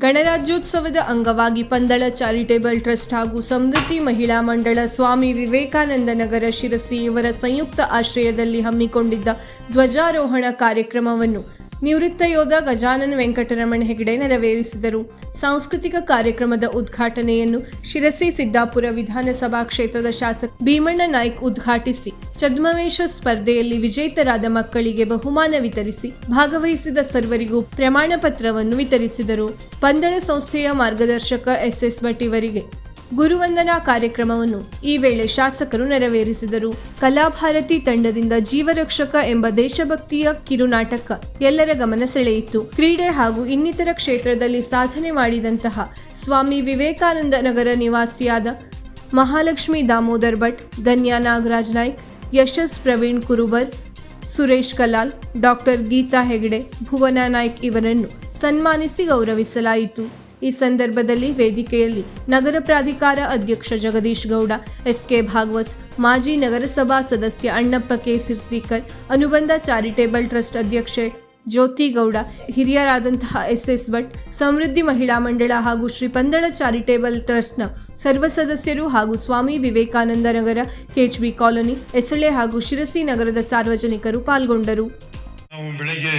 ಗಣರಾಜ್ಯೋತ್ಸವದ ಅಂಗವಾಗಿ Pandalam charitable trust ಹಾಗೂ ಸಮೃದ್ಧಿ ಮಹಿಳಾ ಮಂಡಳ ಸ್ವಾಮಿ ವಿವೇಕಾನಂದ ನಗರ ಶಿರಸಿ ಇವರ ಸಂಯುಕ್ತ ಆಶ್ರಯದಲ್ಲಿ ಹಮ್ಮಿಕೊಂಡಿದ್ದ ಧ್ವಜಾರೋಹಣ ಕಾರ್ಯಕ್ರಮವನ್ನು ನಿವೃತ್ತ ಯೋಧ ಗಜಾನನ ವೆಂಕಟರಮಣ ಹೆಗಡೆ ನೆರವೇರಿಸಿದರು. ಸಾಂಸ್ಕೃತಿಕ ಕಾರ್ಯಕ್ರಮದ ಉದ್ಘಾಟನೆಯನ್ನು ಶಿರಸಿ ಸಿದ್ದಾಪುರ ವಿಧಾನಸಭಾ ಕ್ಷೇತ್ರದ ಶಾಸಕ ಭೀಮಣ್ಣ ನಾಯ್ಕ್ ಉದ್ಘಾಟಿಸಿ ಛದ್ಮವೇಷ ಸ್ಪರ್ಧೆಯಲ್ಲಿ ವಿಜೇತರಾದ ಮಕ್ಕಳಿಗೆ ಬಹುಮಾನ ವಿತರಿಸಿ ಭಾಗವಹಿಸಿದ ಸರ್ವರಿಗೂ ಪ್ರಮಾಣ ಪತ್ರವನ್ನು ವಿತರಿಸಿದರು. ಪಂದಳ ಸಂಸ್ಥೆಯ ಮಾರ್ಗದರ್ಶಕ ಎಸ್ ಭಟ್ ಇವರಿಗೆ ಗುರುವಂದನಾ ಕಾರ್ಯಕ್ರಮವನ್ನು ಈ ವೇಳೆ ಶಾಸಕರು ನೆರವೇರಿಸಿದರು. ಕಲಾಭಾರತಿ ತಂಡದಿಂದ ಜೀವರಕ್ಷಕ ಎಂಬ ದೇಶಭಕ್ತಿಯ ಕಿರುನಾಟಕ ಎಲ್ಲರ ಗಮನ ಸೆಳೆಯಿತು. ಕ್ರೀಡೆ ಹಾಗೂ ಇನ್ನಿತರ ಕ್ಷೇತ್ರದಲ್ಲಿ ಸಾಧನೆ ಮಾಡಿದಂತಹ ಸ್ವಾಮಿ ವಿವೇಕಾನಂದ ನಗರ ನಿವಾಸಿಯಾದ ಮಹಾಲಕ್ಷ್ಮಿ ದಾಮೋದರ್ ಭಟ್, ಧನ್ಯಾ ನಾಗರಾಜ್ ನಾಯ್ಕ್, ಯಶಸ್ ಪ್ರವೀಣ್ ಕುರುಬರ್, ಸುರೇಶ್ ಕಲಾಲ್, ಡಾಕ್ಟರ್ ಗೀತಾ ಹೆಗಡೆ, ಭುವನಾ ನಾಯ್ಕ್ ಇವರನ್ನು ಸನ್ಮಾನಿಸಿ ಗೌರವಿಸಲಾಯಿತು. ಈ ಸಂದರ್ಭದಲ್ಲಿ ವೇದಿಕೆಯಲ್ಲಿ ನಗರ ಪ್ರಾಧಿಕಾರ ಅಧ್ಯಕ್ಷ ಜಗದೀಶ್ ಗೌಡ, ಎಸ್.ಕೆ. ಭಾಗವತ್, ಮಾಜಿ ನಗರಸಭಾ ಸದಸ್ಯ ಅಣ್ಣಪ್ಪ ಕೆ. ಸಿರ್ಸಿಕರ್, ಅನುಬಂಧ ಚಾರಿಟೇಬಲ್ ಟ್ರಸ್ಟ್ ಅಧ್ಯಕ್ಷೆ ಜ್ಯೋತಿ ಗೌಡ, ಹಿರಿಯರಾದಂತಹ ಎಸ್ ಭಟ್, ಸಮೃದ್ಧಿ ಮಹಿಳಾ ಮಂಡಳ ಹಾಗೂ ಶ್ರೀ ಪಂದಳ ಚಾರಿಟೇಬಲ್ ಟ್ರಸ್ಟ್ನ ಸರ್ವ ಸದಸ್ಯರು ಹಾಗೂ ಸ್ವಾಮಿ ವಿವೇಕಾನಂದ ನಗರ, ಕೆಎಚ್ಬಿ ಕಾಲೋನಿ, ಎಸಳೆ ಹಾಗೂ ಶಿರಸಿ ನಗರದ ಸಾರ್ವಜನಿಕರು ಪಾಲ್ಗೊಂಡರು. ಬೆಳಗ್ಗೆ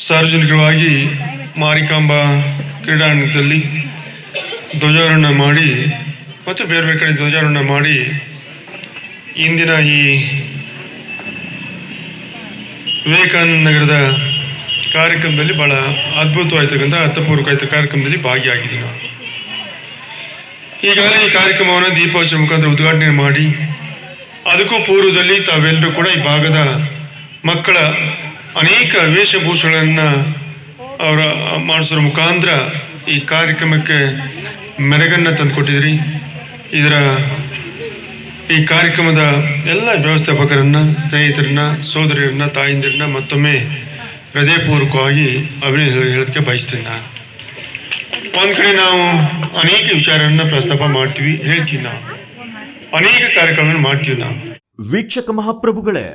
ಸಾರ್ವಜನಿಕವಾಗಿ ಮಾರಿಕಾಂಬಾ ಕ್ರೀಡಾಂಗಣದಲ್ಲಿ ಧ್ವಜಾರೋಹಣ ಮಾಡಿ ಮತ್ತು ಬೇರೆ ಬೇರೆ ಕಡೆ ಧ್ವಜಾರೋಹಣ ಮಾಡಿ ಇಂದಿನ ಈ ವಿವೇಕಾನಂದ ನಗರದ ಕಾರ್ಯಕ್ರಮದಲ್ಲಿ ಭಾಳ ಅದ್ಭುತವಾಯ್ತಕ್ಕಂಥ ಅರ್ಥಪೂರ್ವಕ ಕಾರ್ಯಕ್ರಮದಲ್ಲಿ ಭಾಗಿಯಾಗಿದ್ದೀವಿ. ನಾವು ಈಗಾಗಲೇ ಈ ಕಾರ್ಯಕ್ರಮವನ್ನು ದೀಪೋತ್ಸವ ಮುಖಾಂತರ ಉದ್ಘಾಟನೆ ಮಾಡಿ ಅದಕ್ಕೂ ಪೂರ್ವದಲ್ಲಿ ತಾವೆಲ್ಲರೂ ಕೂಡ ಈ ಭಾಗದ ಮಕ್ಕಳ ಅನೇಕ ವೇಷಭೂಷಣಗಳನ್ನು ಅವರ ಮಾಡಿಸೋರ ಮುಖಾಂತರ ಈ ಕಾರ್ಯಕ್ರಮಕ್ಕೆ ಮೆರಗನ್ನು ತಂದುಕೊಟ್ಟಿದ್ರಿ. ಈ ಕಾರ್ಯಕ್ರಮದ ಎಲ್ಲ ವ್ಯವಸ್ಥಾಪಕರನ್ನ, ಸ್ನೇಹಿತರನ್ನ, ಸೋದರಿಯರನ್ನ, ತಾಯಿಂದಿರನ್ನ ಮತ್ತೊಮ್ಮೆ ಹೃದಯಪೂರ್ವಕವಾಗಿ ಅಭಿನಂದನೆ ಹೇಳೋದಕ್ಕೆ ಬಯಸ್ತೇನೆ. ನಾನು ಒಂದು ಕಡೆ ನಾವು ಅನೇಕ ವಿಚಾರವನ್ನು ಪ್ರಸ್ತಾಪ ಮಾಡ್ತೀವಿ, ಹೇಳ್ತೀವಿ, ನಾವು ಅನೇಕ ಕಾರ್ಯಕ್ರಮವನ್ನು ಮಾಡ್ತೀವಿ. ನಾವು ವೀಕ್ಷಕ ಮಹಾಪ್ರಭುಗಳೇ,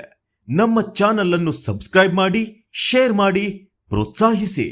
ನಮ್ಮ ಚಾನಲ್ ಅನ್ನು ಸಬ್ಸ್ಕ್ರೈಬ್ ಮಾಡಿ, ಶೇರ್ ಮಾಡಿ, ಪ್ರೋತ್ಸಾಹಿಸಿ.